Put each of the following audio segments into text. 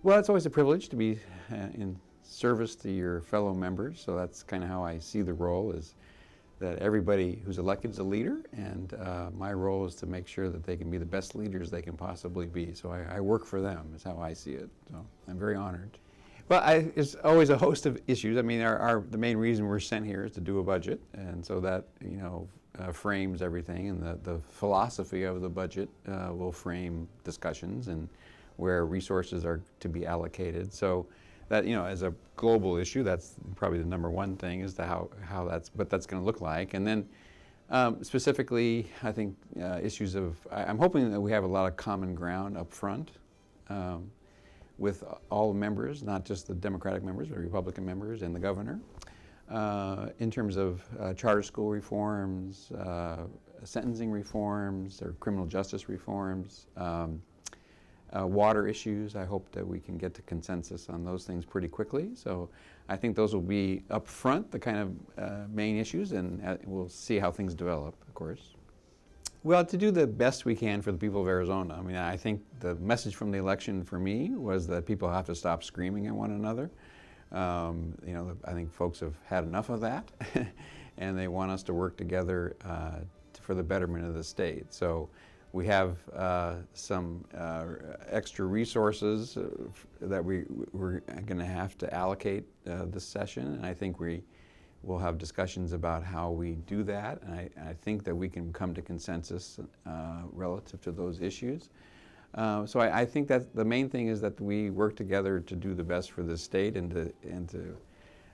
Well, it's always a privilege to be in service to your fellow members, so that's kind of how I see the role, is that everybody who's elected is a leader, and my role is to make sure that they can be the best leaders they can possibly be. So I work for them, is how I see it. So I'm very honored. Well, it's always a host of issues. I mean, the main reason we're sent here is to do a budget, and so that, you know, frames everything, and the philosophy of the budget will frame discussions and where resources are to be allocated. So that, you know, as a global issue, that's probably the number one thing, is how what that's going to look like. And then specifically, I think issues of, I'm hoping that we have a lot of common ground up front with all members, not just the Democratic members, but Republican members and the governor, in terms of charter school reforms, sentencing reforms, or criminal justice reforms, water issues. I hope that we can get to consensus on those things pretty quickly. So I think those will be up front, the kind of main issues, and we'll see how things develop, of course. Well, to do the best we can for the people of Arizona. I mean, I think the message from the election for me was that people have to stop screaming at one another. You know, I think folks have had enough of that, and they want us to work together for the betterment of the state. So we have some extra resources that we're going to have to allocate this session, and I think we will have discussions about how we do that, and I think that we can come to consensus relative to those issues. So I think that the main thing is that we work together to do the best for the state, and to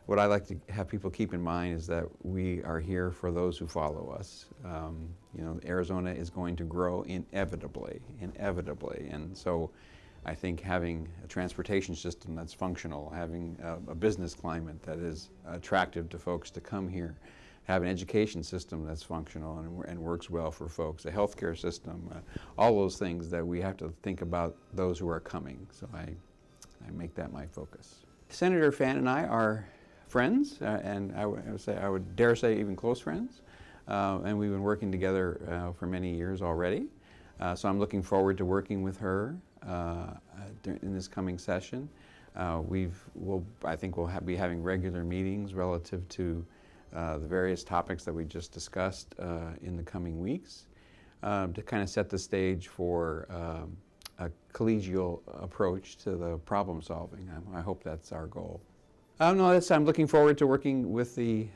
what I like to have people keep in mind is that we are here for those who follow us. You know, Arizona is going to grow inevitably, and so I think having a transportation system that's functional, having a business climate that is attractive to folks to come here, have an education system that's functional and works well for folks, a healthcare system, all those things that we have to think about those who are coming. So I make that my focus. Senator Fan and I are friends, and I would dare say even close friends, and we've been working together for many years already. So I'm looking forward to working with her in this coming session. I think we'll be having regular meetings relative to the various topics that we just discussed in the coming weeks, to kind of set the stage for a collegial approach to the problem solving. I hope that's our goal. I'm looking forward to working with the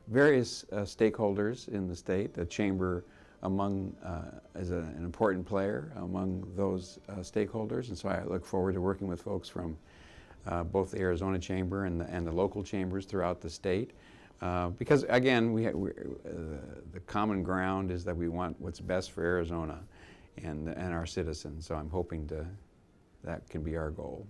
various stakeholders in the state. The Chamber is an important player among those stakeholders, and so I look forward to working with folks from both the Arizona Chamber and the local chambers throughout the state. Because again, the common ground is that we want what's best for Arizona and our citizens. So I'm hoping that can be our goal.